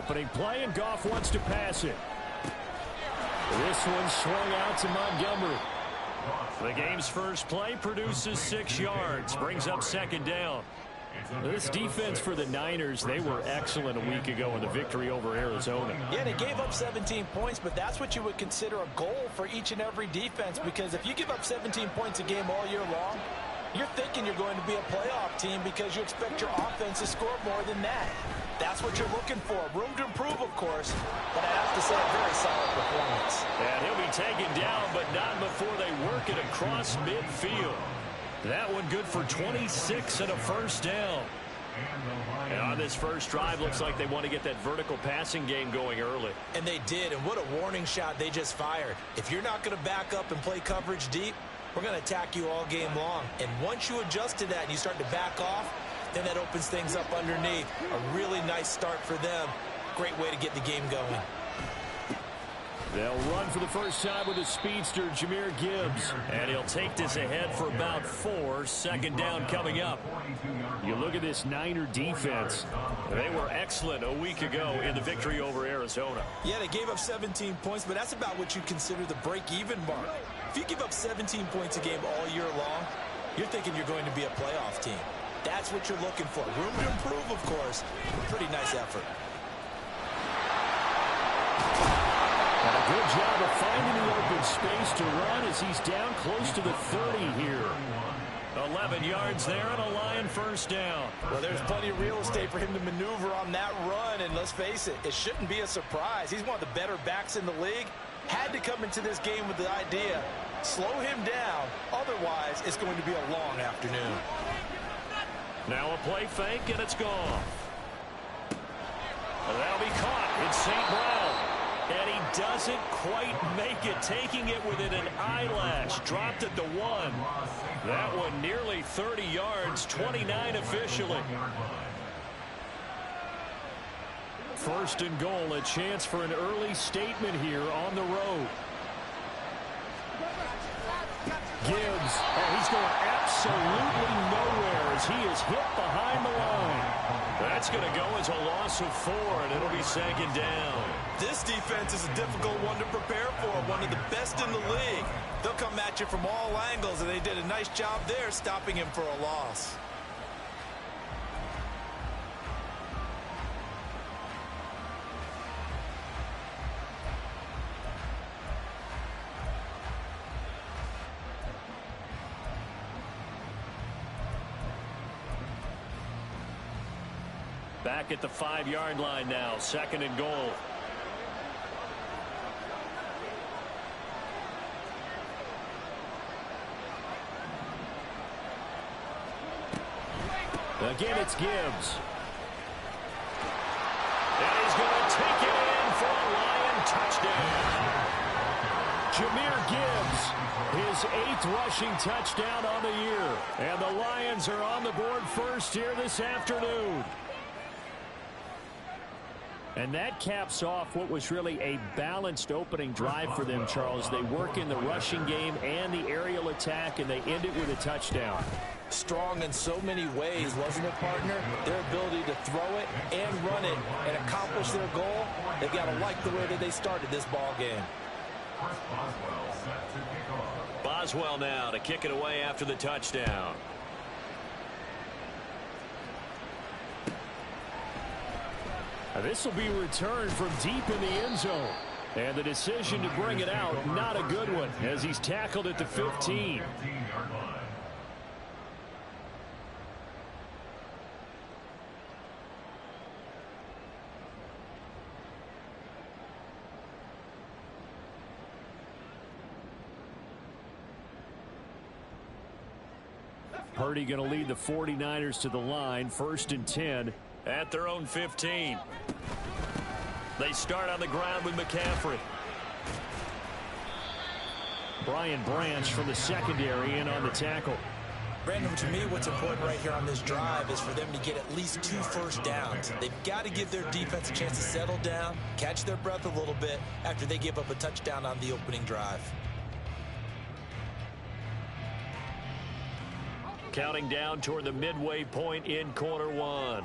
opening play, and Goff wants to pass it. This one swung out to Montgomery. The game's first play produces 6 yards, brings up second down. This defense for the Niners, they were excellent a week ago in the victory over Arizona. Yeah, they gave up 17 points, but that's what you would consider a goal for each and every defense, because if you give up 17 points a game all year long, you're thinking you're going to be a playoff team because you expect your offense to score more than that. That's what you're looking for. Room to improve, of course, but I have to say a very solid performance. And he'll be taken down, but not before they work it across midfield. That one good for 26 and a first down. And on this first drive, looks like they want to get that vertical passing game going early. And they did, and what a warning shot they just fired. If you're not going to back up and play coverage deep, we're going to attack you all game long. And once you adjust to that and you start to back off, then that opens things up underneath. A really nice start for them. Great way to get the game going. They'll run for the first time with a speedster, Jahmyr Gibbs. And he'll take this ahead for about 4. Second down coming up. You look at this Niner defense. They were excellent a week ago in the victory over Arizona. Yeah, they gave up 17 points, but that's about what you consider the break-even mark. If you give up 17 points a game all year long, you're thinking you're going to be a playoff team. That's what you're looking for. Room to improve, of course. Pretty nice effort. And a good job of finding the open space to run as he's down close to the 30 here. 11 yards there and a Lion first down. Well, there's plenty of real estate for him to maneuver on that run, and let's face it, it shouldn't be a surprise. He's one of the better backs in the league. Had to come into this game with the idea, slow him down, otherwise it's going to be a long afternoon. Now a play fake, and it's gone. Well, that'll be caught. It's St. Brown. And he doesn't quite make it, taking it within an eyelash. Dropped at the 1. That one nearly 30 yards, 29 officially. First and goal, a chance for an early statement here on the road. Gibbs, and he's going absolutely nowhere as he is hit behind the line. That's going to go as a loss of 4, and it'll be second down. This defense is a difficult one to prepare for, one of the best in the league. They'll come at you from all angles, and they did a nice job there stopping him for a loss. Back at the 5-yard line now, second and goal. Again, it's Gibbs. And he's going to take it in for a Lion touchdown. Jahmyr Gibbs, his 8th rushing touchdown on the year. And the Lions are on the board first here this afternoon. And that caps off what was really a balanced opening drive for them, Charles. They work in the rushing game and the aerial attack, and they end it with a touchdown. Strong in so many ways, wasn't it, partner? Their ability to throw it and run it and accomplish their goal, they've got to like the way that they started this ball game. Boswell now to kick it away after the touchdown. This will be returned from deep in the end zone. And the decision to bring it out, not a good one, as he's tackled at the 15. Purdy going to lead the 49ers to the line, 1st and 10 at their own 15. They start on the ground with McCaffrey. Brian Branch from the secondary in on the tackle. Brandon, to me, what's important right here on this drive is for them to get at least 2 first downs. They've got to give their defense a chance to settle down, catch their breath a little bit after they give up a touchdown on the opening drive. Counting down toward the midway point in quarter 1.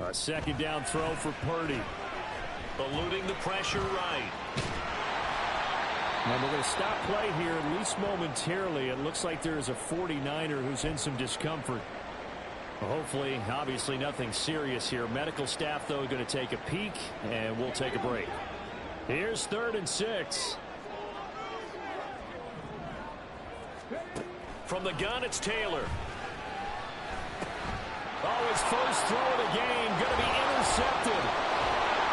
A second down throw for Purdy. Eluding the pressure right. And we're going to stop play here, at least momentarily. It looks like there is a 49er who's in some discomfort. Hopefully, obviously, nothing serious here. Medical staff, though, going to take a peek, and we'll take a break. Here's 3rd and 6. From the gun, it's Taylor. Oh, his first throw of the game going to be intercepted.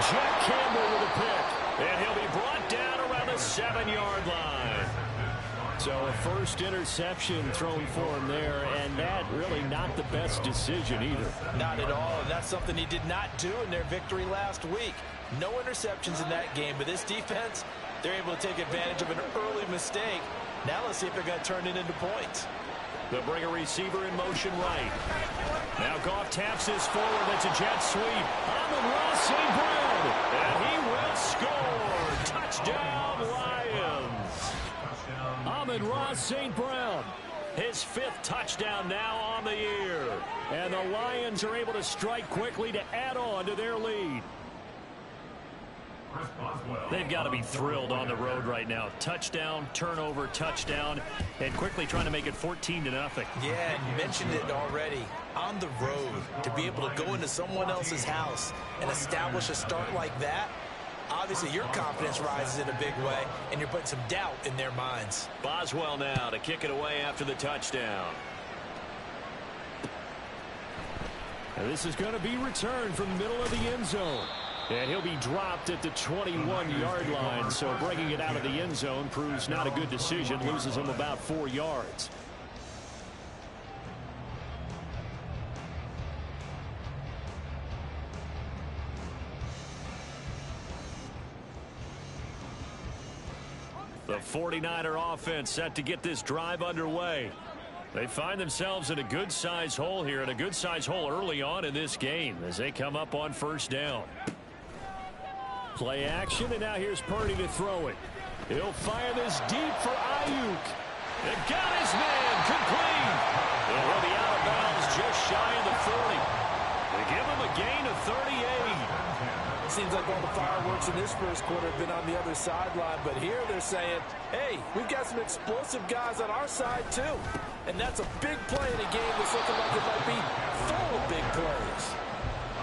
Jack Campbell with a pick. And he'll be brought down around the 7-yard line. So a first interception thrown for him there, and that really not the best decision either. Not at all, and that's something he did not do in their victory last week. No interceptions in that game, but this defense, they're able to take advantage of an early mistake. Now let's see if they're going to turn it into points. They'll bring a receiver in motion right. Now Goff taps this forward. That's a jet sweep. Amon-Ra St. Brown. And he will score. Touchdown, Lions. Amon-Ra St. Brown. His 5th touchdown now on the year. And the Lions are able to strike quickly to add on to their lead. They've got to be thrilled on the road right now. Touchdown, turnover, touchdown, and quickly trying to make it 14-0. Yeah, and you mentioned it already. On the road, to be able to go into someone else's house and establish a start like that, obviously your confidence rises in a big way, and you're putting some doubt in their minds. Boswell now to kick it away after the touchdown. And this is going to be returned from the middle of the end zone. And he'll be dropped at the 21-yard line, so bringing it out of the end zone proves not a good decision, loses him about 4 yards. The 49er offense set to get this drive underway. They find themselves in a good-sized hole here, and a good-sized hole early on in this game as they come up on first down. Play action, and now here's Purdy to throw it. He'll fire this deep for Ayuk. It got his man complete. And he'll be out of bounds just shy of the 40. They give him a gain of 38. Seems like all the fireworks in this first quarter have been on the other sideline, but here they're saying, hey, we've got some explosive guys on our side too. And that's a big play in a game that's looking like it might be full of big plays.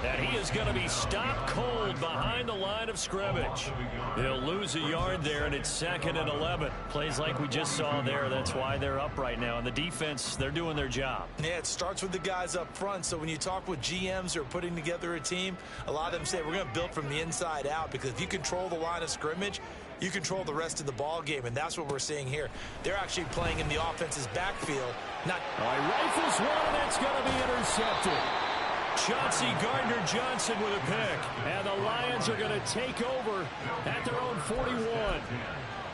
And he is going to be stopped cold behind the line of scrimmage. He'll lose a yard there, and it's 2nd and 11. Plays like we just saw there. That's why they're up right now. And the defense, they're doing their job. Yeah, it starts with the guys up front. So when you talk with GMs who are putting together a team, a lot of them say we're going to build from the inside out, because if you control the line of scrimmage, you control the rest of the ball game, and that's what we're seeing here. They're actually playing in the offense's backfield. All right, rifles one, and that's going to be intercepted. Chauncey Gardner-Johnson with a pick. And the Lions are going to take over at their own 41.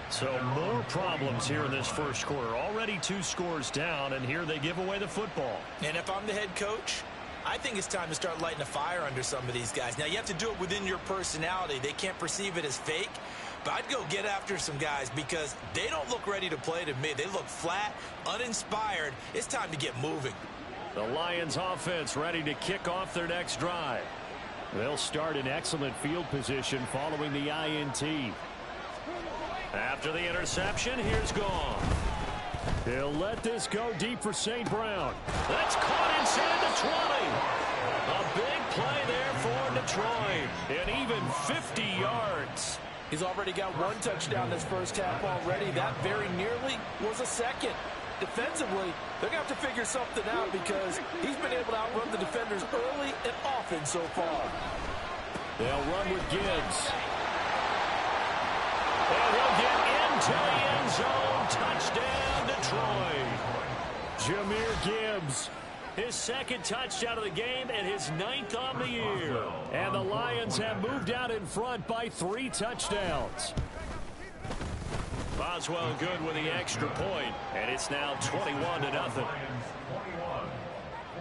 So more problems here in this first quarter. Already 2 scores down, and here they give away the football. And if I'm the head coach, I think it's time to start lighting a fire under some of these guys. Now, you have to do it within your personality. They can't perceive it as fake. But I'd go get after some guys, because they don't look ready to play to me. They look flat, uninspired. It's time to get moving. The Lions offense ready to kick off their next drive. They'll start in excellent field position following the INT. After the interception, here's Goff. He'll let this go deep for St. Brown. That's caught inside the 20. A big play there for Detroit. And even 50 yards. He's already got 1 touchdown this first half already. That very nearly was a second. Defensively, they're going to have to figure something out, because he's been able to outrun the defenders early and often so far. They'll run with Gibbs. And he'll get into the end zone. Touchdown, Detroit. Jahmyr Gibbs. His 2nd touchdown of the game and his 9th on the year. And the Lions have moved out in front by 3 touchdowns. Boswell good with the extra point, and it's now 21-0.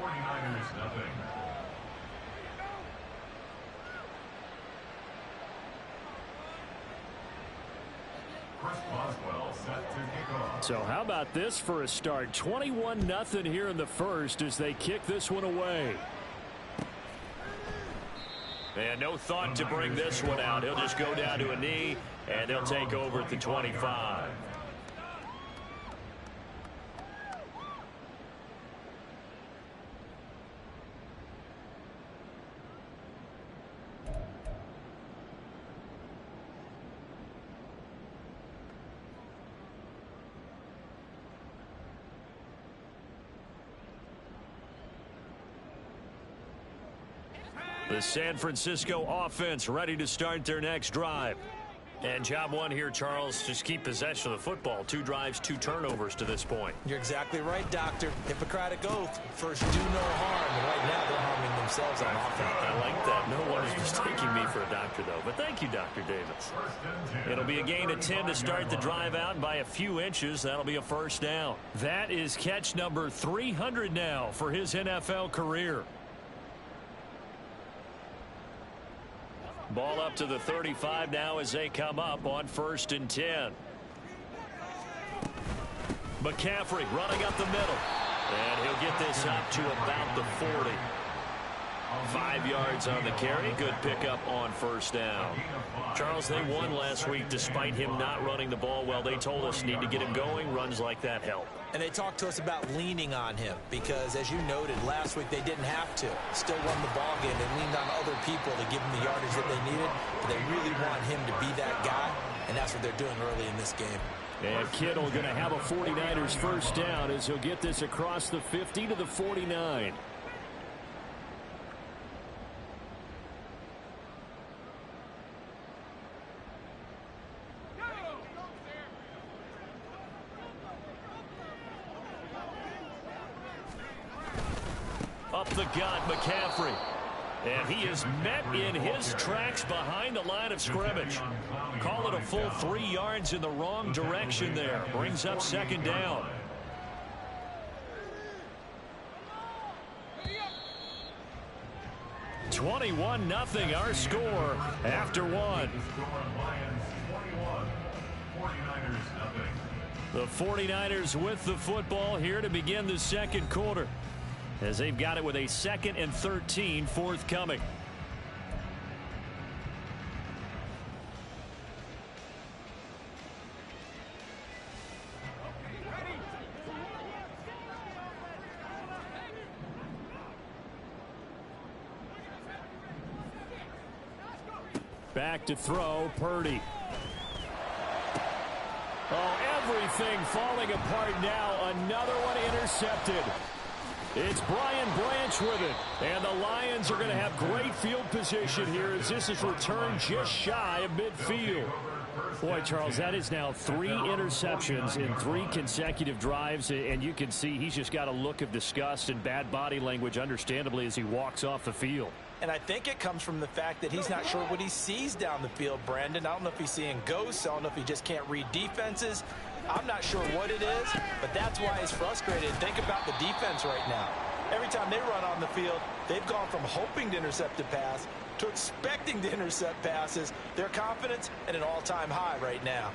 49ers nothing. So how about this for a start? 21-0 here in the first as they kick this one away. And no thought to bring this one out. He'll just go down to a knee, and they'll take over at the 25. The San Francisco offense ready to start their next drive. And job one here, Charles, just keep possession of the football. 2 drives, 2 turnovers to this point. You're exactly right, Doctor. Hippocratic oath. First, do no harm. And right now, they're harming themselves on offense. I like that. No one is mistaking me for a doctor, though. But thank you, Dr. Davis. It'll be a gain of 10 to start the drive out, and by a few inches, that'll be a first down. That is catch number 300 now for his NFL career. Ball up to the 35 now as they come up on 1st and 10. McCaffrey running up the middle. And he'll get this up to about the 40. 5 yards on the carry. Good pickup on 1st down. Charles, they won last week despite him not running the ball well. They told us need to get him going. Runs like that help. And they talked to us about leaning on him because, as you noted, last week they didn't have to. Still won the ball game. They leaned on other people to give them the yardage that they needed. But they really want him to be that guy, and that's what they're doing early in this game. And Kittle going to have a 49ers first down as he'll get this across the 50 to the 49. Up the gut, McCaffrey. And he is met in his tracks behind the line of scrimmage. Call it a full 3 yards in the wrong direction there. Brings up 2nd down. (21-0) our score after 1. The 49ers with the football here to begin the 2nd quarter, as they've got it with a 2nd and 13 forthcoming. Back to throw, Purdy. Oh, everything falling apart now. Another one intercepted. It's Brian Branch with it. And the Lions are going to have great field position here as this is returned just shy of midfield. Boy, Charles, that is now 3 interceptions in 3 consecutive drives. And you can see he's just got a look of disgust and bad body language, understandably, as he walks off the field. And I think it comes from the fact that he's not sure what he sees down the field, Brandon. I don't know if he's seeing ghosts. I don't know if he just can't read defenses. I'm not sure what it is, but that's why he's frustrated. Think about the defense right now. Every time they run on the field, they've gone from hoping to intercept a pass to expecting to intercept passes. Their confidence at an all-time high right now.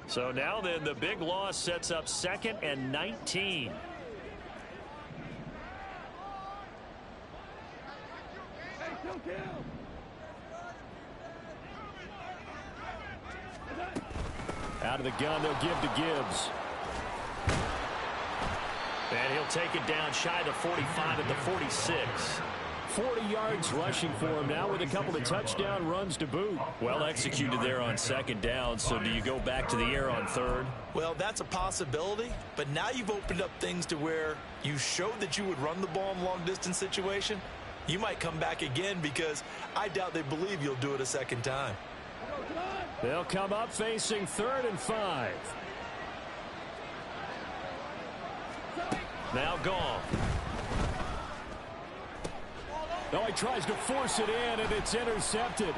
So now then, the big loss sets up 2nd and 19. Out of the gun, they'll give to Gibbs. And he'll take it down shy of the 45 at the 46. 40 yards rushing for him now with a couple of touchdown runs to boot. Well executed there on 2nd down. So do you go back to the air on 3rd? Well, that's a possibility. But now you've opened up things to where you showed that you would run the ball in long-distance situation. You might come back again because I doubt they believe you'll do it a 2nd time. They'll come up facing 3rd and 5. Now gone. No, he tries to force it in, and it's intercepted.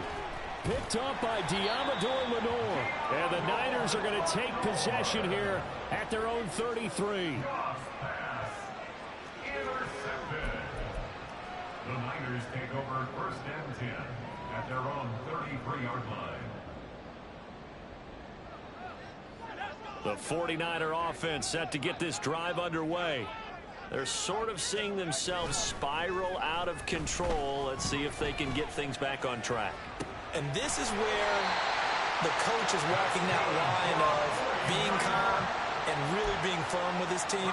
Picked up by Diamador Lenore. And the Niners are going to take possession here at their own 33. 49ers take over first and 10 at their own 33-yard line. The 49er offense set to get this drive underway. They're sort of seeing themselves spiral out of control. Let's see if they can get things back on track. And this is where the coach is walking that line of being calm and really being firm with his team.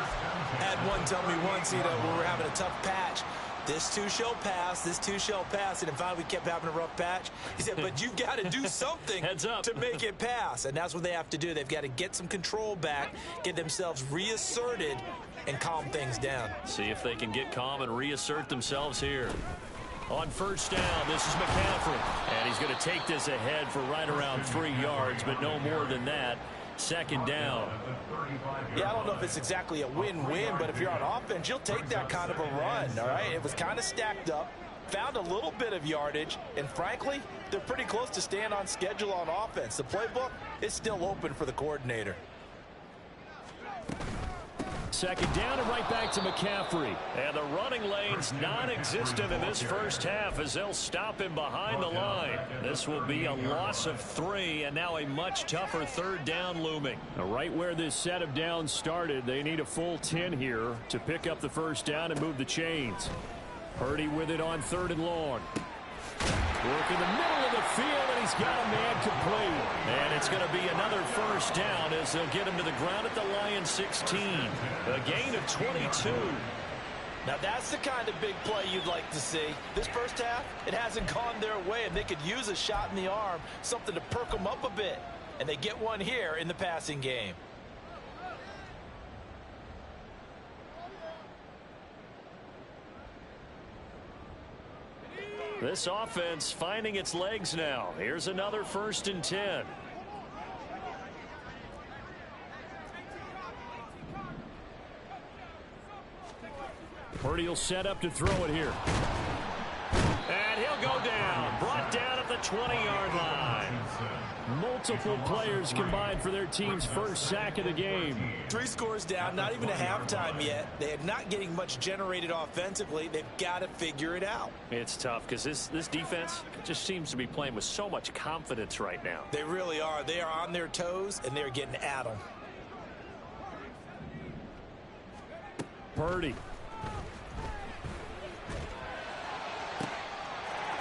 Had one tell me once, when we were having a tough patch, this too shall pass, this too shall pass. And finally, we kept having a rough patch. He said, but you've got to do something to make it pass. And that's what they have to do. They've got to get some control back, get themselves reasserted, and calm things down. See if they can get calm and reassert themselves here. On first down, this is McCaffrey. And he's going to take this ahead for right around 3 yards, but no more than that. Second down. Yeah, I don't know if it's exactly a win-win, but if you're on offense, you'll take that kind of a run, all right? It was kind of stacked up, found a little bit of yardage, and frankly, they're pretty close to staying on schedule on offense. The playbook is still open for the coordinator. Second down and right back to McCaffrey. And the running lane's non-existent in this first half as they'll stop him behind the line. This will be a loss of 3 and now a much tougher third down looming. Now, right where this set of downs started, they need a full 10 here to pick up the first down and move the chains. Purdy with it on 3rd and long. Work in the middle of the field, and he's got a man complete. And it's going to be another first down as they'll get him to the ground at the Lions 16. A gain of 22. Now, that's the kind of big play you'd like to see. This first half, it hasn't gone their way, and they could use a shot in the arm, something to perk them up a bit. And they get one here in the passing game. This offense finding its legs now. Here's another 1st and 10. Purdy will set up to throw it here. And he'll go down. Brought down at the 20-yard line. Multiple players combined for their team's first sack of the game. 3 scores down, not even a halftime yet. They are not getting much generated offensively. They've got to figure it out. It's tough because this defense just seems to be playing with so much confidence right now. They really are. They are on their toes, and they're getting at them. Purdy.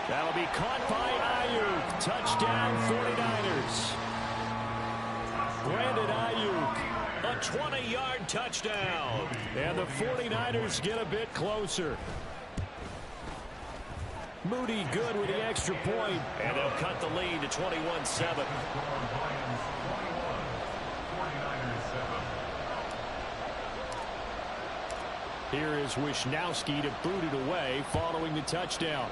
That'll be caught by Ayuk. Touchdown 49ers. Brandon Ayuk. A 20-yard touchdown. And the 49ers get a bit closer. Moody good with the extra point. And they'll cut the lead to 21-7. Here is Wisnowski to boot it away following the touchdown.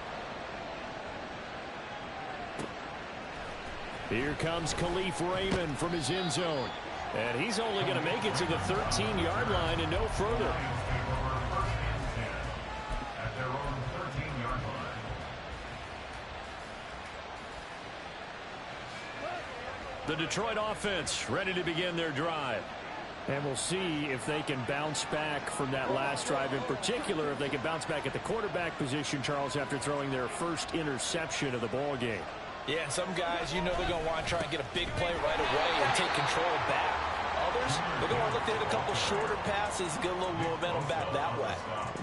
Here comes Khalif Raymond from his end zone. And he's only going to make it to the 13-yard line and no further. The Detroit offense ready to begin their drive. And we'll see if they can bounce back from that last drive, in particular if they can bounce back at the quarterback position, Charles, after throwing their first interception of the ball game. Yeah, some guys, they're going to want to try and get a big play right away and take control back. Others, they're going to look to hit a couple shorter passes, get a little momentum back that way.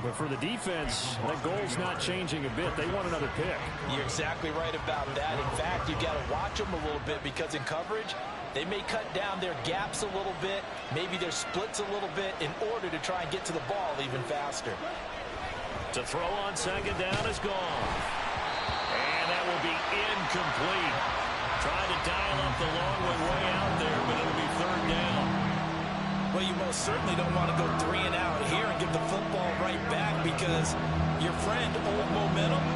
But for the defense, that goal's not changing a bit. They want another pick. You're exactly right about that. In fact, you've got to watch them a little bit because in coverage, they may cut down their gaps a little bit, maybe their splits a little bit in order to try and get to the ball even faster. To throw on second down is gone. And that will be incomplete. Trying to dial up the long one way out there, but it'll be 3rd down. Well, you most certainly don't want to go 3 and out here and get the football right back because your friend, Old Momentum,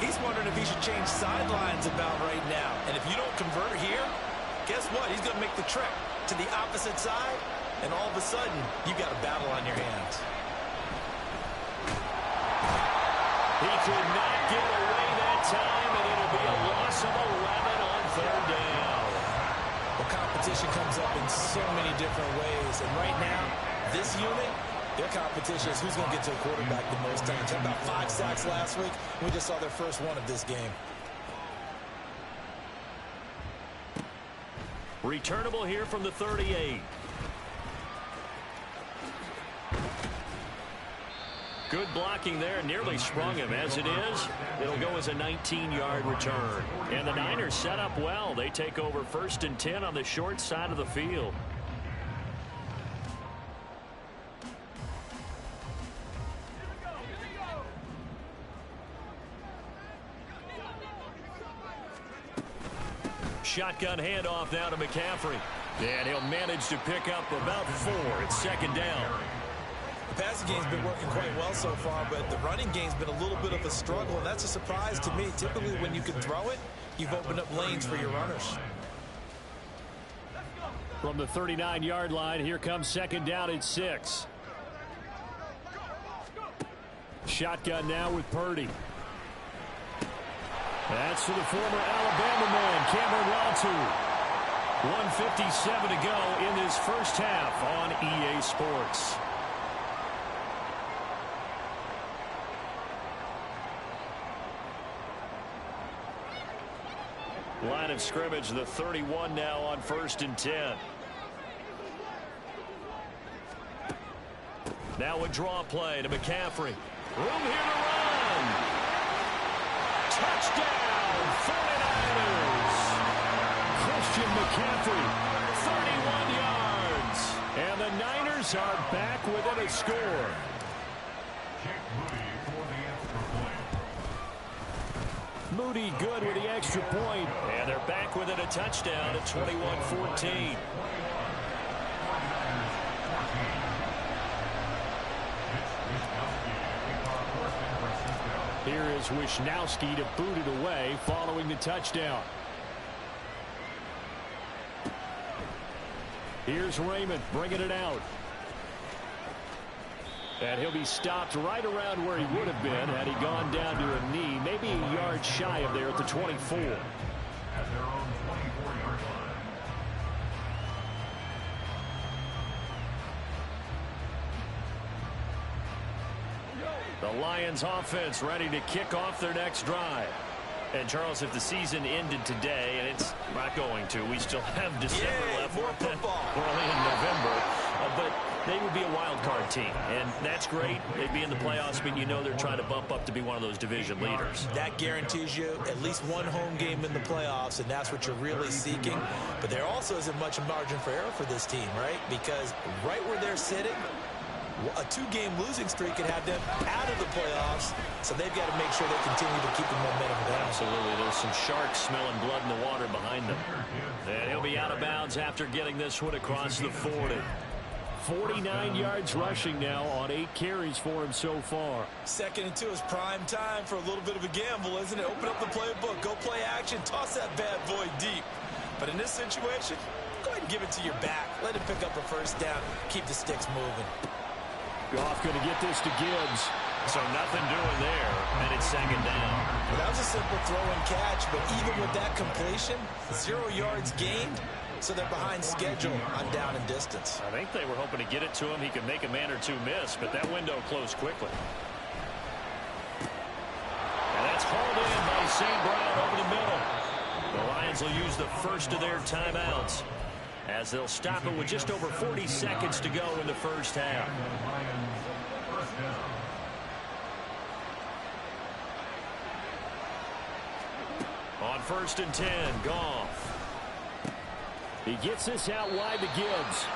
he's wondering if he should change sidelines about right now. And if you don't convert here, guess what? He's going to make the trek to the opposite side, and all of a sudden, you've got a battle on your hands. He could not get away that time, and it'll be a loss of 11 on 3rd down. Well, competition comes up in so many different ways, and right now, this unit, Their competition is who's going to get to the quarterback the most times. Had about 5 sacks last week. We just saw their first one of this game. Returnable here from the 38. Good blocking there, nearly sprung him. As it is, it'll go as a 19-yard return. And the Niners set up well. They take over 1st and 10 on the short side of the field. Shotgun handoff now to McCaffrey. And he'll manage to pick up about 4. It's 2nd down. The passing game's been working quite well so far, but the running game's been a little bit of a struggle, and that's a surprise to me. Typically, when you can throw it, you've opened up lanes for your runners. From the 39-yard line, here comes 2nd down and 6. Shotgun now with Purdy. That's to the former Alabama man, Cameron Latu. 1:57 to go in this first half on EA Sports. Line of scrimmage, the 31 now on 1st and 10. Now a draw play to McCaffrey. Room here to run. Touchdown, 49ers. Christian McCaffrey, 31 yards. And the Niners are back within a score. Moody good with the extra point. And they're back within a touchdown at 21-14. Here is Wisnowski to boot it away following the touchdown. Here's Raymond bringing it out. And he'll be stopped right around where he would have been had he gone down to a knee, maybe a yard shy of there at the 24. At their own 24-yard line. The Lions offense ready to kick off their next drive. And Charles, if the season ended today, and it's not going to, we still have December left. More football. We're only in November, but they would be a wild card team, and that's great. They'd be in the playoffs, but you know they're trying to bump up to be one of those division leaders. That guarantees you at least one home game in the playoffs, and that's what you're really seeking. But there also isn't much margin for error for this team, right? Because right where they're sitting, a 2-game losing streak could have them out of the playoffs, so they've got to make sure they continue to keep the momentum down. Absolutely. There's some sharks smelling blood in the water behind them. And he'll be out of bounds after getting this one across the 40. 49 yards rushing now on 8 carries for him so far. 2nd and 2 is prime time for a little bit of a gamble, isn't it? Open up the playbook, go play action, toss that bad boy deep. But in this situation, go ahead and give it to your back. Let him pick up a 1st down, keep the sticks moving. Goff going to get this to Gibbs. So nothing doing there, and it's 2nd down. Well, that was a simple throw and catch, but even with that completion, 0 yards gained, so they're behind schedule on down and distance. I think they were hoping to get it to him. He could make a man or two miss, but that window closed quickly. And that's hauled in by St. Brown over the middle. The Lions will use the first of their timeouts, as they'll stop it with just over 40 seconds to go in the first half. On 1st and 10, Goff. He gets this out wide to Gibbs.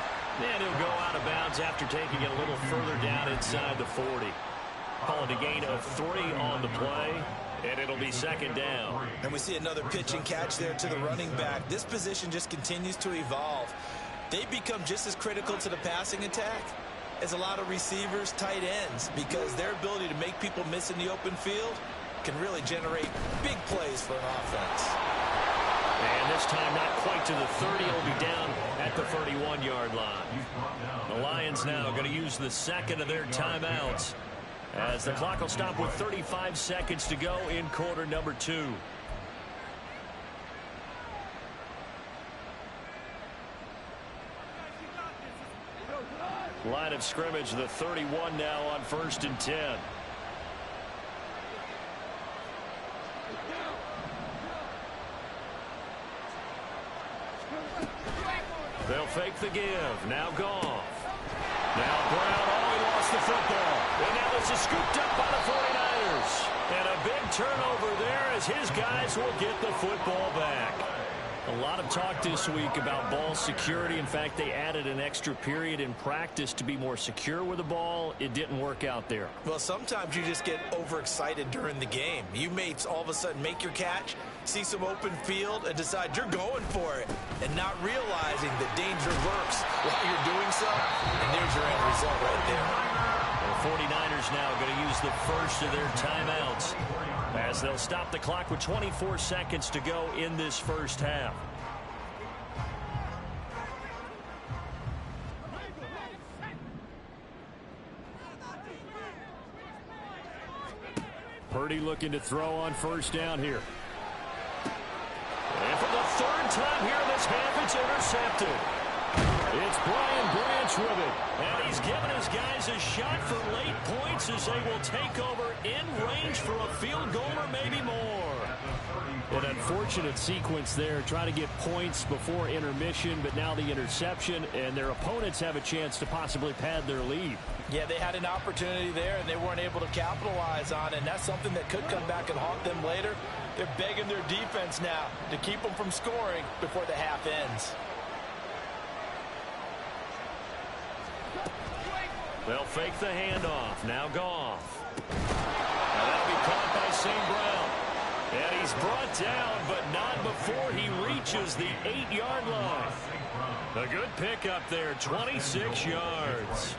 And he'll go out of bounds after taking it a little further down inside the 40. Calling a gain of 3 on the play, and it'll be 2nd down. And we see another pitch and catch there to the running back. This position just continues to evolve. They become just as critical to the passing attack as a lot of receivers, tight ends, because their ability to make people miss in the open field can really generate big plays for an offense. And this time not quite to the 30. It'll be down at the 31-yard line. The Lions now going to use the 2nd of their timeouts, as the clock will stop with 35 seconds to go in quarter number 2. Line of scrimmage, the 31 now on 1st and 10. They'll fake the give. Now Goff. Now Brown. Oh, he lost the football. And now this is scooped up by the 49ers. And a big turnover there as his guys will get the football back. A lot of talk this week about ball security. In fact, they added an extra period in practice to be more secure with the ball. It didn't work out there. Well, sometimes you just get overexcited during the game. You may all of a sudden make your catch, see some open field, and decide you're going for it, and not realizing the danger lurks while you're doing so. And there's your end result right there. The 49ers now going to use the first of their timeouts as they'll stop the clock with 24 seconds to go in this first half. Purdy looking to throw on 1st down here. And for the 3rd time here in this half, it's intercepted. It's Brian Branch with it. And he's given his guys a shot for late points as they will take over in range for a field goal or maybe more. An unfortunate sequence there, trying to get points before intermission, but now the interception, and their opponents have a chance to possibly pad their lead. Yeah, they had an opportunity there, and they weren't able to capitalize on it, and that's something that could come back and haunt them later. They're begging their defense now to keep them from scoring before the half ends. They'll fake the handoff. Now Goff. Now that'll be caught by St. Brown. And he's brought down, but not before he reaches the 8-yard line. A good pickup there, 26 yards.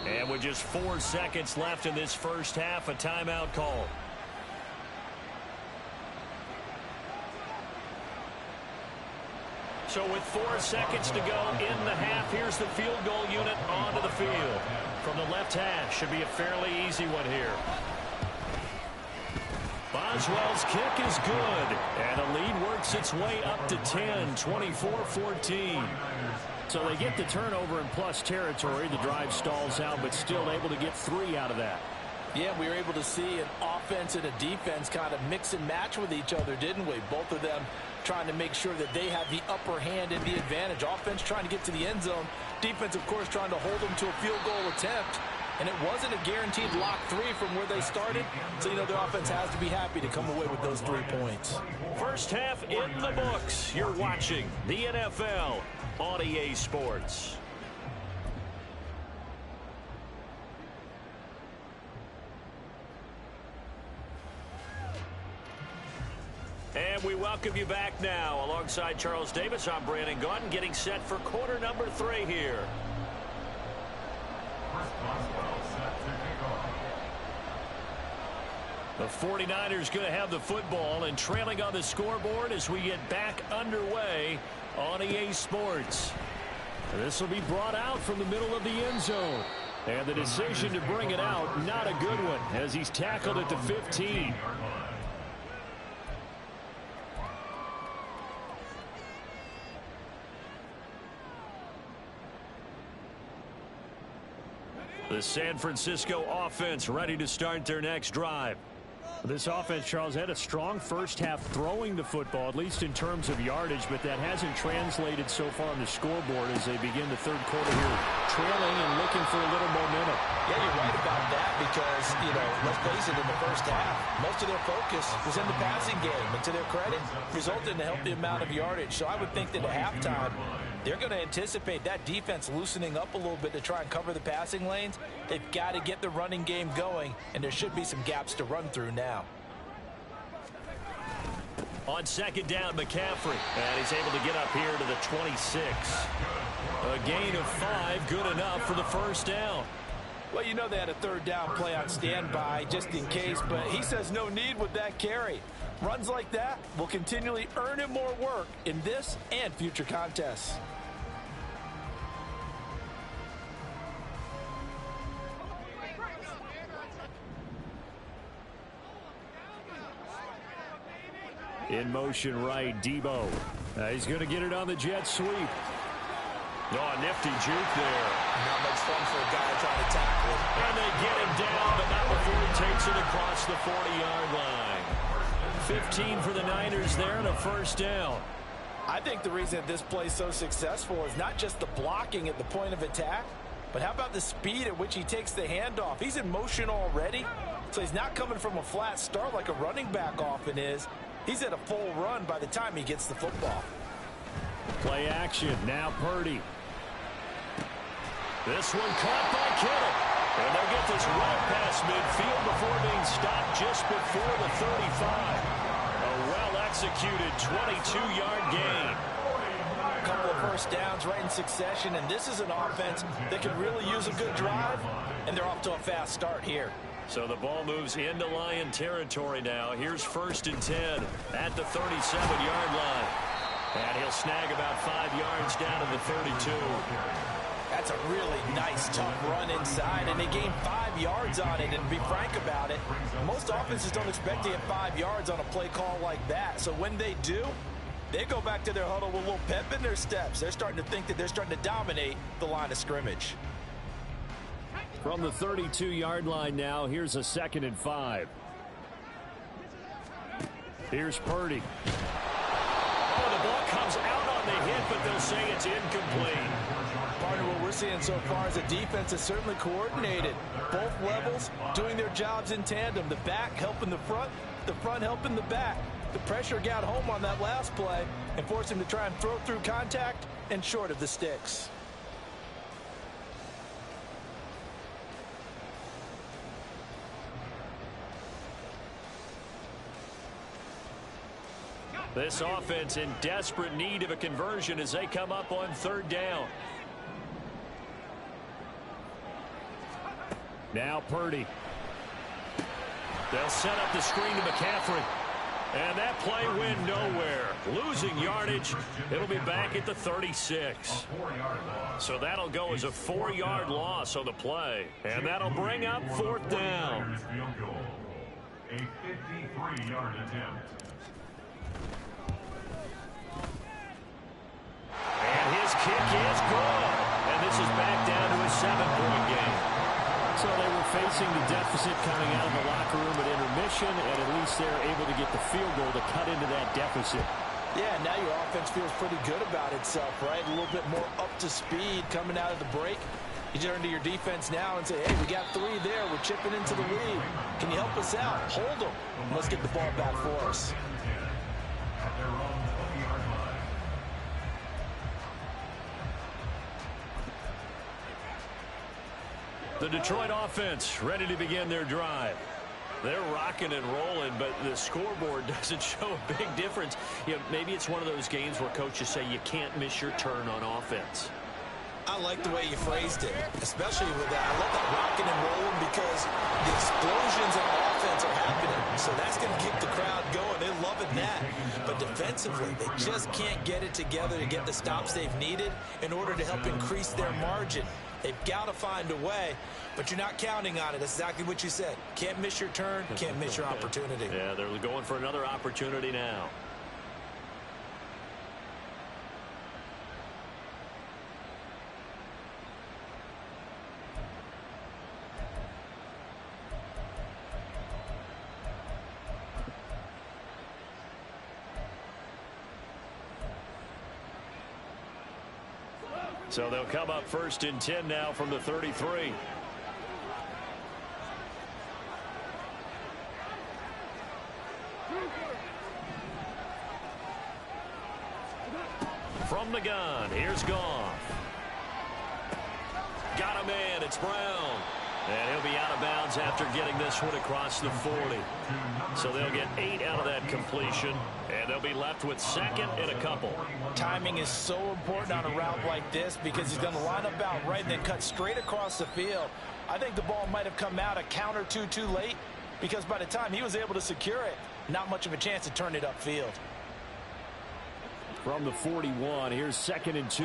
And with just 4 seconds left in this first half, a timeout call. So with 4 seconds to go in the half, here's the field goal unit onto the field. From the left hash, should be a fairly easy one here. Boswell's kick is good. And the lead works its way up to 10, 24-14. So they get the turnover in plus territory. The drive stalls out, but still able to get 3 out of that. Yeah, we were able to see an offense and a defense kind of mix and match with each other, didn't we? Both of them trying to make sure that they have the upper hand and the advantage. Offense trying to get to the end zone. Defense, of course, trying to hold them to a field goal attempt. And it wasn't a guaranteed lock 3 from where they started. So, you know, the offense has to be happy to come away with those 3 points. First half in the books. You're watching the NFL on EA Sports. And we welcome you back now. Alongside Charles Davis, I'm Brandon Gaudin, getting set for quarter number 3 here. The 49ers going to have the football and trailing on the scoreboard as we get back underway on EA Sports. This will be brought out from the middle of the end zone. And the decision to bring it out, not a good one, as he's tackled at the 15. The San Francisco offense ready to start their next drive. This offense, Charles, had a strong first half throwing the football, at least in terms of yardage, but that hasn't translated so far on the scoreboard as they begin the third quarter here, trailing and looking for a little momentum. Yeah, you're right about that because, you know, let's face it, in the first half, most of their focus was in the passing game, and to their credit, resulted in a healthy amount of yardage. So I would think that at halftime, they're going to anticipate that defense loosening up a little bit to try and cover the passing lanes. They've got to get the running game going, and there should be some gaps to run through now. On second down, McCaffrey. And he's able to get up here to the 26. A gain of 5, good enough for the first down. Well, you know they had a third down play on standby just in case, but he says no need with that carry. Runs like that will continually earn him more work in this and future contests. In motion right, Debo. He's going to get it on the jet sweep. Oh, nifty juke there. Not much fun for a guy trying to tackle it. And they get him down, but not before he takes it across the 40-yard line. 15 for the Niners there and a first down. I think the reason that this play is so successful is not just the blocking at the point of attack, but how about the speed at which he takes the handoff? He's in motion already, so he's not coming from a flat start like a running back often is. He's at a full run by the time he gets the football. Play action. Now Purdy. This one caught by Kittle. And they'll get this right past midfield before being stopped just before the 35. A well-executed 22-yard gain. A couple of first downs right in succession, and this is an offense that can really use a good drive, and they're off to a fast start here. So the ball moves into Lion territory now. Here's 1st and 10 at the 37-yard line. And he'll snag about 5 yards down to the 32. That's a really nice, tough run inside, and they gained 5 yards on it. And to be frank about it, most offenses don't expect to get 5 yards on a play call like that. So when they do, they go back to their huddle with a little pep in their steps. They're starting to think that they're starting to dominate the line of scrimmage. From the 32-yard line now, here's a 2nd and 5. Here's Purdy. Oh, the ball comes out on the hit, but they'll say it's incomplete. Part of what we're seeing so far is a defense is certainly coordinated. Both levels doing their jobs in tandem. The back helping the front helping the back. The pressure got home on that last play and forced him to try and throw through contact and short of the sticks. This offense in desperate need of a conversion as they come up on 3rd down. Now Purdy. They'll set up the screen to McCaffrey. And that play went nowhere. Losing yardage. It'll be back at the 36. So that'll go as a 4-yard loss on the play. And that'll bring up 4th down. A 53-yard attempt. And his kick is good. And this is back down to a 7-point game. So they were facing the deficit coming out of the locker room at intermission, and at least they're able to get the field goal to cut into that deficit. Yeah, now your offense feels pretty good about itself, right? A little bit more up to speed coming out of the break. You turn to your defense now and say, hey, we got 3 there. We're chipping into the lead. Can you help us out? Hold them. Let's get the ball back for us. At their own 20-yard line. The Detroit offense ready to begin their drive. They're rocking and rolling, but the scoreboard doesn't show a big difference. You know, maybe it's one of those games where coaches say you can't miss your turn on offense. I like the way you phrased it, especially with that. I love that rocking and rolling because the explosions on offense are happening. So that's going to keep the crowd going. They're loving that. But defensively, they just can't get it together to get the stops they've needed in order to help increase their margin. They've got to find a way, but you're not counting on it. That's exactly what you said. Can't miss your turn, can't miss your opportunity. Yeah, they're going for another opportunity now. So they'll come up 1st and 10 now from the 33. From the gun, here's Goff. Got a man, it's Brown. And he'll be out of bounds after getting this one across the 40. So they'll get 8 out of that completion, and they'll be left with 2nd and a couple. Timing is so important on a route like this because he's going to line up out right and then cut straight across the field. I think the ball might have come out a count or two too late because by the time he was able to secure it, not much of a chance to turn it upfield. From the 41, here's 2nd and 2.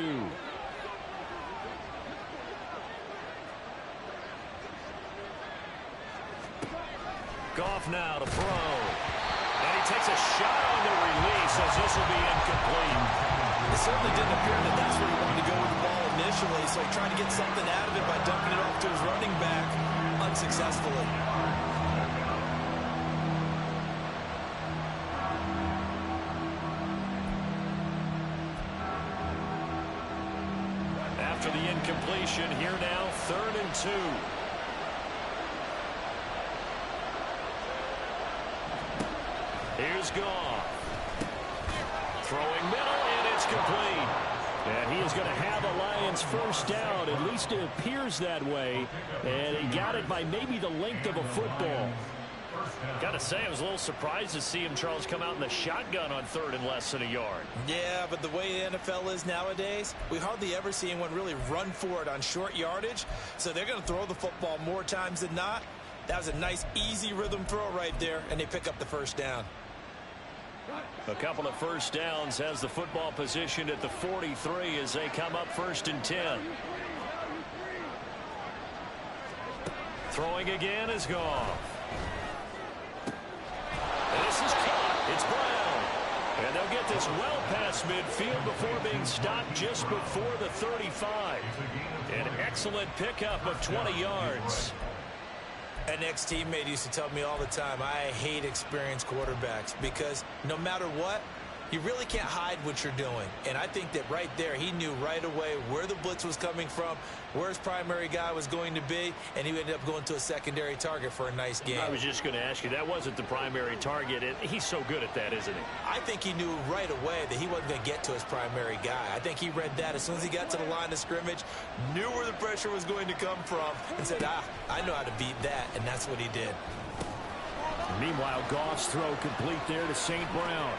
Goff now to throw. And he takes a shot on the release as this will be incomplete. It certainly didn't appear that that's where he wanted to go with the ball initially, so he tried to get something out of it by dumping it off to his running back unsuccessfully. After the incompletion, here now, 3rd and 2. Here's Goff. Throwing middle, and it's complete. And he is going to have a Lions first down. At least it appears that way. And he got it by maybe the length of a football. Got to say, I was a little surprised to see him, Charles, come out in the shotgun on 3rd and less than a yard. Yeah, but the way the NFL is nowadays, we hardly ever see anyone really run for it on short yardage. So they're going to throw the football more times than not. That was a nice, easy rhythm throw right there, and they pick up the first down. A couple of first downs has the football positioned at the 43 as they come up 1st and 10. Throwing again is Goff. This is caught. It's Brown. And they'll get this well past midfield before being stopped just before the 35. An excellent pickup of 20 yards. An ex-teammate used to tell me all the time, I hate experienced quarterbacks because no matter what, you really can't hide what you're doing. And I think that right there, he knew right away where the blitz was coming from, where his primary guy was going to be, and he ended up going to a secondary target for a nice game. I was just going to ask you, that wasn't the primary target, and he's so good at that, isn't he? I think he knew right away that he wasn't going to get to his primary guy. I think he read that as soon as he got to the line of scrimmage, knew where the pressure was going to come from, and said, I know how to beat that, and that's what he did. Meanwhile, Goff's throw complete there to St. Brown.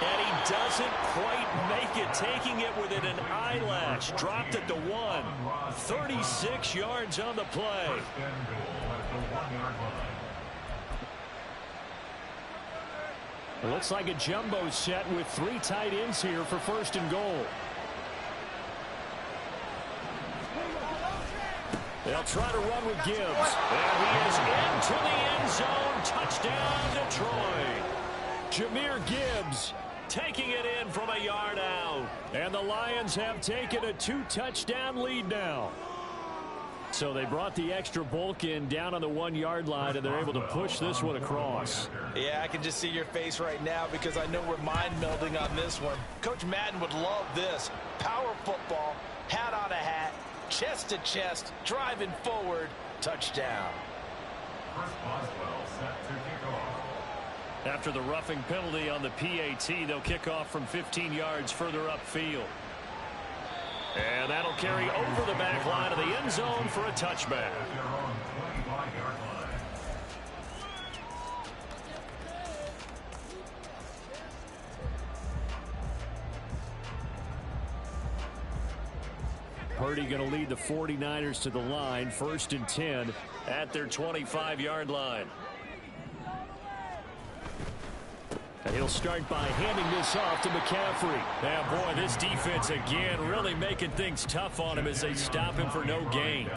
And he doesn't quite make it, taking it within an eyelash. Dropped at the 1. 36 yards on the play. It looks like a jumbo set with 3 tight ends here for 1st and goal. They'll try to run with Gibbs. And he is into the end zone. Touchdown, Detroit. Jahmyr Gibbs taking it in from a yard out. And the Lions have taken a 2-touchdown lead now. So they brought the extra bulk in down on the 1-yard line, and they're able to push this one across. Yeah, I can just see your face right now because I know we're mind melding on this one. Coach Madden would love this. Power football, hat on a hat, chest to chest, driving forward, touchdown. After the roughing penalty on the PAT, they'll kick off from 15 yards further upfield. And that'll carry over the back line of the end zone for a touchback. Purdy going to lead the 49ers to the line, 1st and 10 at their 25-yard line. And he'll start by handing this off to McCaffrey. Now, boy, this defense again really making things tough on him as they stop him for no gain.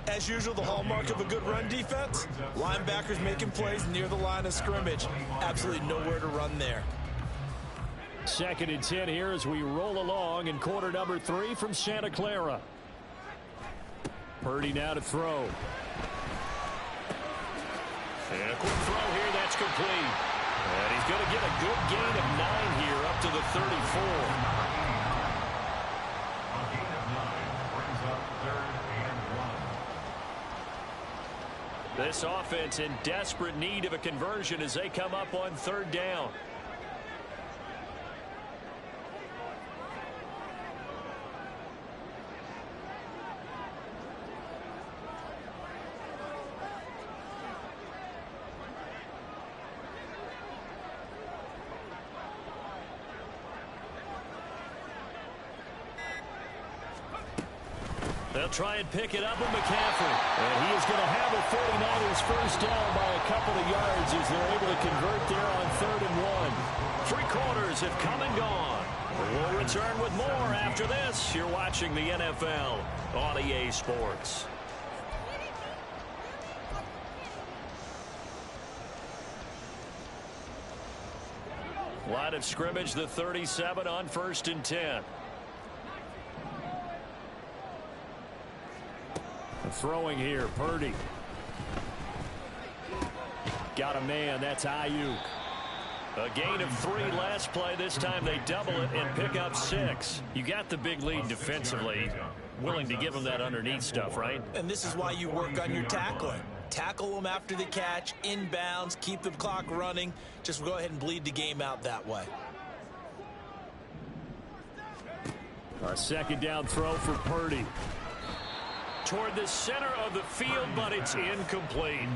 As usual, the hallmark of a good run defense, linebackers making plays near the line of scrimmage. Absolutely nowhere to run there. 2nd and 10 here as we roll along in quarter number 3 from Santa Clara. Purdy now to throw. And a quick throw here, that's complete. And he's going to get a good gain of 9 here up to the 34. A gain of 9 brings up 3rd and 1. This offense in desperate need of a conversion as they come up on 3rd down. They'll try and pick it up with McCaffrey. And he is going to have the 49ers first down by a couple of yards as they're able to convert there on 3rd and 1. 3 quarters have come and gone. We'll return with more after this. You're watching the NFL on EA Sports. Line of scrimmage, the 37 on 1st and 10. Throwing here, Purdy. Got a man, that's Ayuk. A gain of 3 last play. This time they double it and pick up 6. You got the big lead defensively. Willing to give them that underneath stuff, right? And this is why you work on your tackling. Tackle them after the catch, inbounds, keep the clock running. Just go ahead and bleed the game out that way. A 2nd down throw for Purdy. Toward the center of the field, but it's incomplete.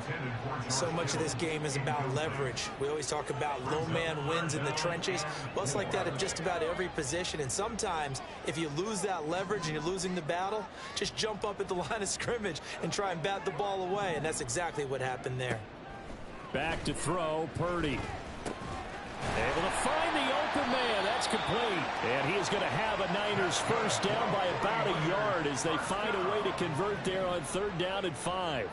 So much of this game is about leverage. We always talk about low man wins in the trenches. Well, it's like that in just about every position. And sometimes, if you lose that leverage and you're losing the battle, just jump up at the line of scrimmage and try and bat the ball away. And that's exactly what happened there. Back to throw, Purdy. Able to find the open man. That's complete. And he is going to have a Niners first down by about a yard as they find a way to convert there on 3rd down and 5.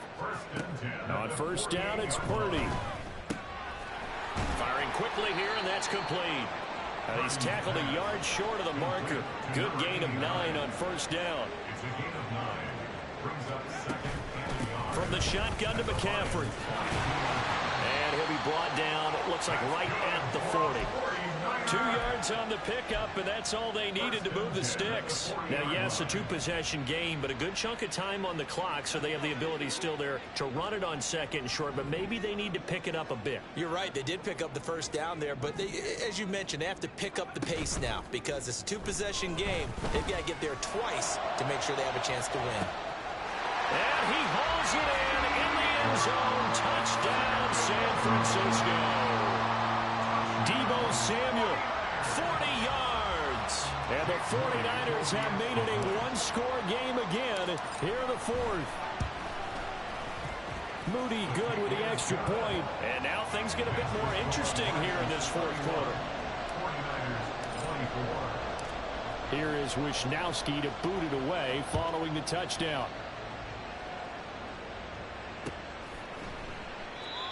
On 1st down, it's Purdy. Firing quickly here, and that's complete. He's tackled a yard short of the marker. Good gain of 9 on 1st down. It's a gain of 9. Brings up 2nd. From the shotgun to McCaffrey. And he'll be brought down, it looks like right at the 40. 2 yards on the pickup, and that's all they needed to move the sticks. Now, yes, a 2-possession game, but a good chunk of time on the clock, so they have the ability still there to run it on 2nd and short, but maybe they need to pick it up a bit. You're right. They did pick up the first down there, but they, as you mentioned, they have to pick up the pace now because it's a 2-possession game. They've got to get there twice to make sure they have a chance to win. And he hauls it in the end zone. Touchdown, San Francisco. Deebo Samuel, 40 yards. And the 49ers have made it a 1-score game again here in the 4th. Moody good with the extra point. And now things get a bit more interesting here in this 4th quarter. 49ers 24. Here is Wisnowski to boot it away following the touchdown.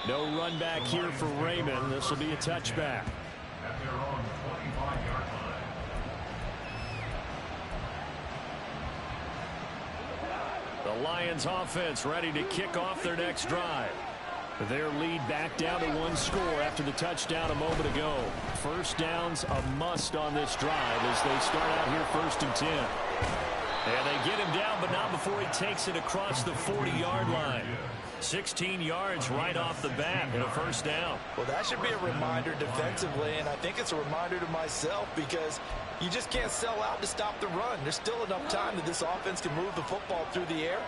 No run back here for Raymond. This will be a touchback. At their own 25-yard line. The Lions offense ready to kick off their next drive. Their lead back down to 1 score after the touchdown a moment ago. First down's a must on this drive as they start out here 1st and 10. And they get him down, but not before he takes it across the 40-yard line. 16 yards right off the bat and a first down. Well, that should be a reminder defensively, and I think it's a reminder to myself because you just can't sell out to stop the run. There's still enough time that this offense can move the football through the air,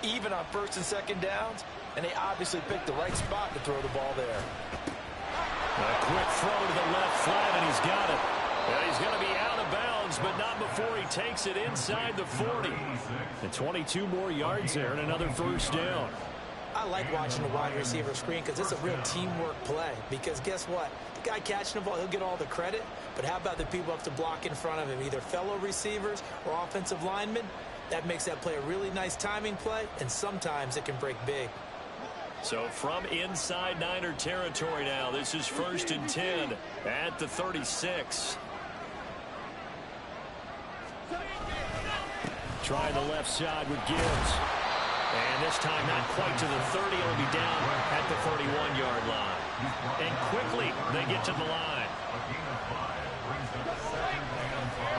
even on 1st and 2nd downs, and they obviously picked the right spot to throw the ball there. A quick throw to the left flat, and he's got it. And he's going to be out of bounds, but not before he takes it inside the 40. And 22 more yards there and another first down. I like watching the wide receiver screen because it's a real teamwork play. Because guess what? The guy catching the ball, he'll get all the credit. But how about the people have to block in front of him, either fellow receivers or offensive linemen? That makes that play a really nice timing play, and sometimes it can break big. So from inside Niner territory now, this is 1st and 10 at the 36. Trying the left side with Gibbs. And this time not quite to the 30. It'll be down at the 31-yard line. And quickly they get to the line.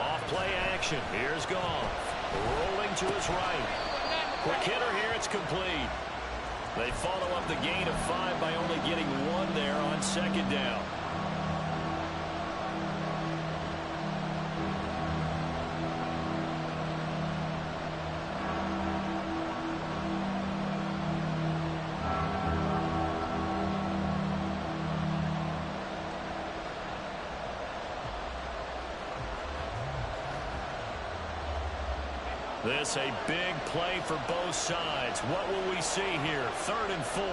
Off play action. Here's Goff. Rolling to his right. Quick hitter here. It's complete. They follow up the gain of 5 by only getting 1 there on 2nd down. This a big play for both sides. What will we see here? 3rd and 4.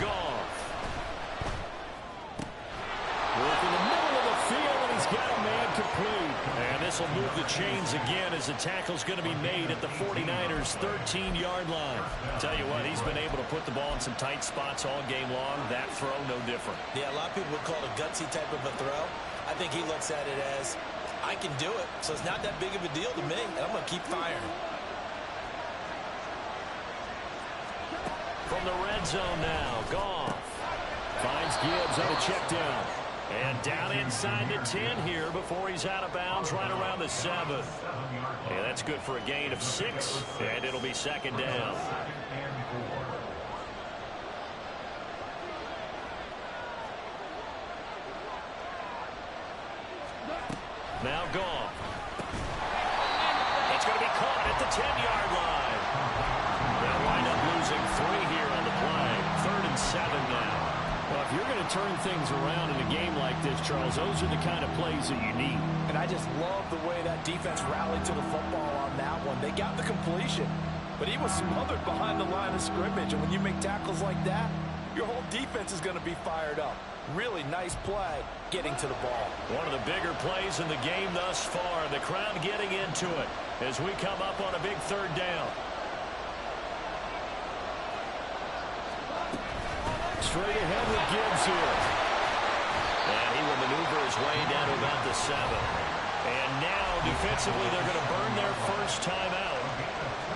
Goff. Work in the middle of the field, and he's got a man complete. And this will move the chains again as the tackle's going to be made at the 49ers' 13-yard line. Tell you what, he's been able to put the ball in some tight spots all game long. That throw, no different. Yeah, a lot of people would call it a gutsy type of a throw. I think he looks at it as, I can do it, so it's not that big of a deal to me, and I'm going to keep firing. From the red zone now, Goff finds Gibbs on a check down. And down inside the 10 here before he's out of bounds right around the 7. Yeah, that's good for a gain of 6, and it'll be second down. Now Goff. It's going to be caught at the 10-yard line. They'll wind up losing 3 here on the play. 3rd and 7 now. Well, if you're going to turn things around in a game like this, Charles, those are the kind of plays that you need. And I just love the way that defense rallied to the football on that one. They got the completion, but he was smothered behind the line of scrimmage. And when you make tackles like that, your whole defense is going to be fired up. Really nice play getting to the ball. One of the bigger plays in the game thus far. The crowd getting into it as we come up on a big 3rd down. Straight ahead with Gibbs here. And he will maneuver his way down to about the 7. And now, defensively, they're going to burn their first time out.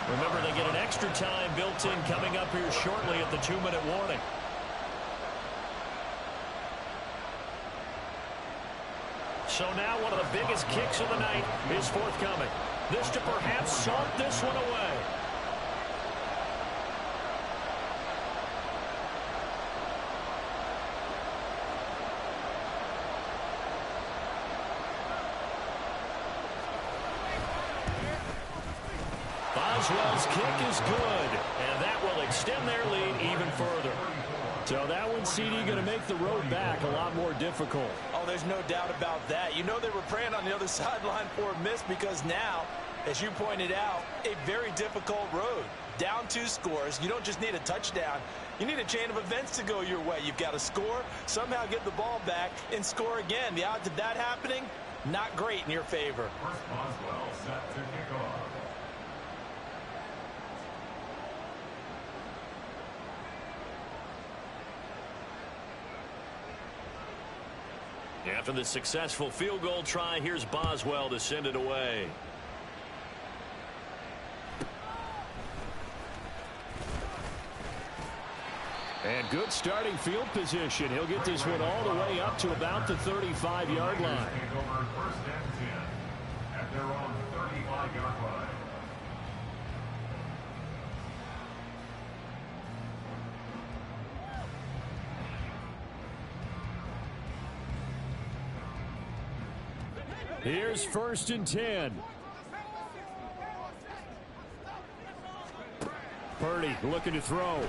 Remember, they get an extra time built in coming up here shortly at the 2-minute warning. So now one of the biggest kicks of the night is forthcoming. This to perhaps salt this one away. Boswell's kick is good, and that will extend their lead even further. So that one, CD, going to make the road back a lot more difficult. Oh, there's no doubt about that. You know they were praying on the other sideline for a miss because now, as you pointed out, a very difficult road. Down 2 scores. You don't just need a touchdown. You need a chain of events to go your way. You've got to score, somehow get the ball back, and score again. The odds of that happening, not great in your favor. First Boswell set to kick off. After the successful field goal try, here's Boswell to send it away. And good starting field position. He'll get this one all the way up to about the 35-yard line. Take over 1st and 10 at their own 35-yard line. Here's 1st and 10. Purdy looking to throw.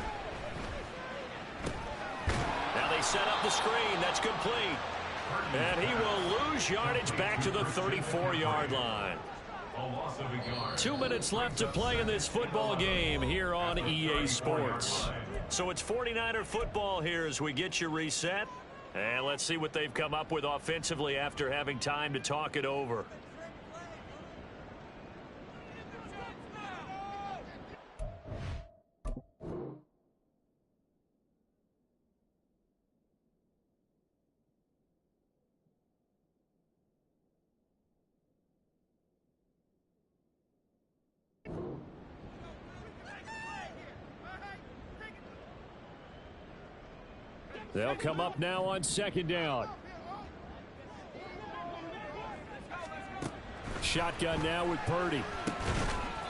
Now they set up the screen. That's complete. And he will lose yardage back to the 34-yard line. 2 minutes left to play in this football game here on EA Sports. So it's 49er football here as we get you reset. And let's see what they've come up with offensively after having time to talk it over. They'll come up now on 2nd down. Shotgun now with Purdy.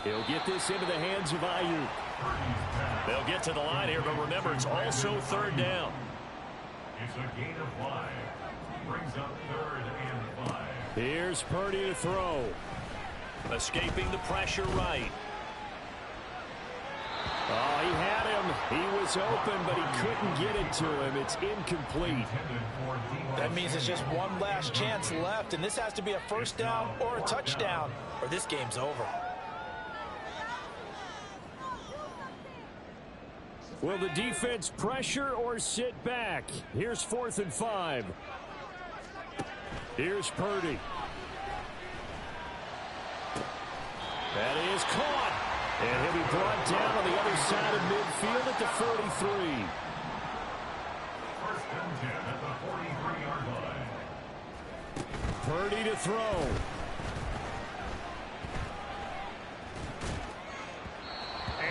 He'll get this into the hands of Ayuk. They'll get to the line here, but remember, it's also 3rd down. It's a gain of 5. Brings up 3rd and 5. Here's Purdy to throw. Escaping the pressure right. Oh, he had him. He was open, but he couldn't get it to him. It's incomplete. That means it's just one last chance left, and this has to be a 1st down or a touchdown, or this game's over. Will the defense pressure or sit back? Here's 4th and 5. Here's Purdy. That is caught. And he'll be brought down on the other side of midfield at the 43. First and 10 at the 43-yard line. Purdy to throw.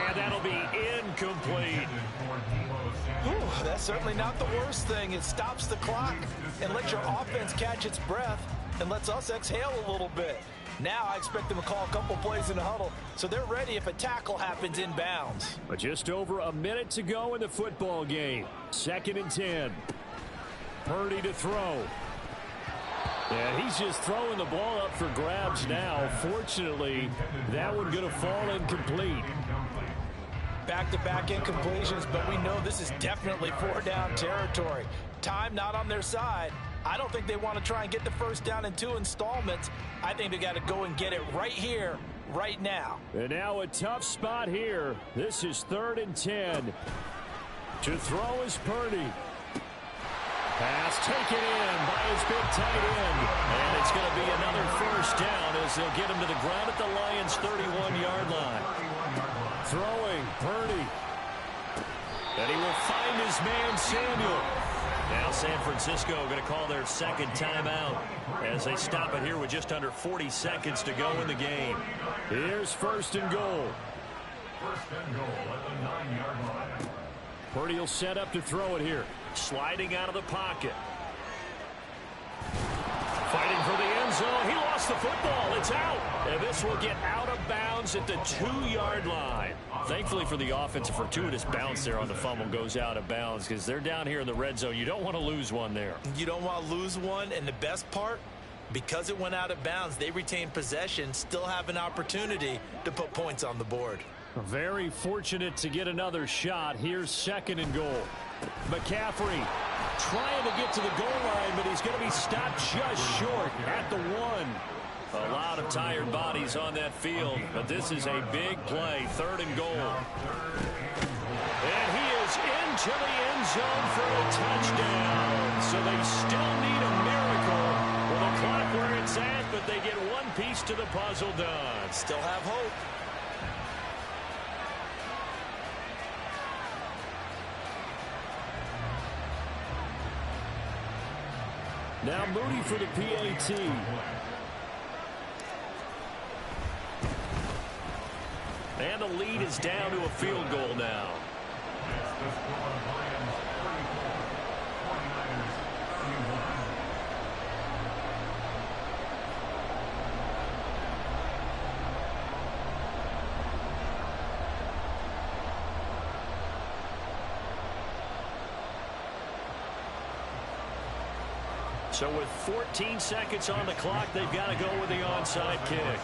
And that'll be incomplete. Whew, that's certainly not the worst thing. It stops the clock and lets your offense catch its breath and lets us exhale a little bit. Now I expect them to call a couple plays in the huddle so they're ready if a tackle happens inbounds. But just over a minute to go in the football game. 2nd and 10. Purdy to throw. And he's just throwing the ball up for grabs now. Fortunately, that one going to fall incomplete. Back-to-back incompletions, but we know this is definitely 4-down territory. Time not on their side. I don't think they want to try and get the first down in 2 installments. I think they got to go and get it right here, right now. And now a tough spot here. This is 3rd and 10. To throw is Purdy. Pass taken in by his big tight end. And it's going to be another first down as they'll get him to the ground at the Lions' 31-yard line. Throwing, Purdy. And he will find his man, Samuel. Now San Francisco going to call their second timeout as they stop it here with just under 40 seconds to go in the game. Here's 1st and goal. First and goal at the 9-yard line. Purdy will set up to throw it here. Sliding out of the pocket. Fighting for the end zone. He lost the football. It's out. And this will get out of bounds at the 2-yard line. Thankfully for the offense, a fortuitous bounce there on the fumble goes out of bounds because they're down here in the red zone. You don't want to lose one there. You don't want to lose one, and the best part, because it went out of bounds, they retain possession, still have an opportunity to put points on the board. Very fortunate to get another shot. Here's 2nd and goal. McCaffrey trying to get to the goal line, but he's going to be stopped just short at the 1. A lot of tired bodies on that field, but this is a big play. 3rd and goal. And he is into the end zone for a touchdown. So they still need a miracle with the clock where it's at, but they get one piece to the puzzle done. Still have hope. Now Moody for the PAT. And the lead is down to a field goal now. So with 14 seconds on the clock, they've got to go with the onside kick.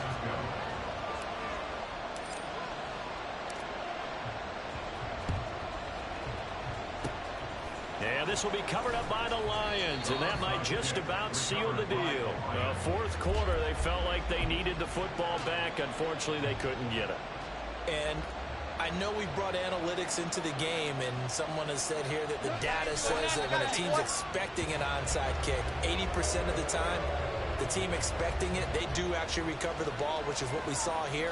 And this will be covered up by the Lions, and that might just about seal the deal. 4th quarter, they felt like they needed the football back. Unfortunately, they couldn't get it. And I know we brought analytics into the game, and someone has said here that the data says that when a team's expecting an onside kick, 80% of the time, the team expecting it, they do actually recover the ball, which is what we saw here.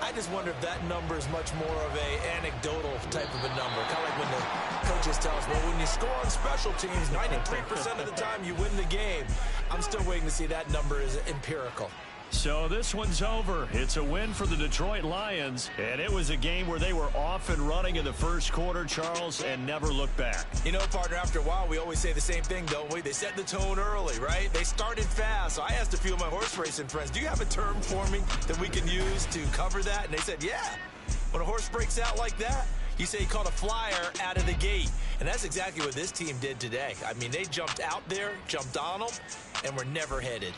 I just wonder if that number is much more of a anecdotal type of a number. Kind of like when the coaches tell us, well, when you score on special teams, 93% of the time you win the game. I'm still waiting to see that number is empirical. So this one's over. It's a win for the Detroit Lions, and it was a game where they were off and running in the first quarter, Charles, and never looked back. You know, partner, after a while, we always say the same thing, don't we? They set the tone early, right? They started fast. So I asked a few of my horse racing friends, do you have a term for me that we can use to cover that? And they said, yeah. When a horse breaks out like that, you say he caught a flyer out of the gate. And that's exactly what this team did today. I mean, they jumped out there, jumped on them, and were never headed.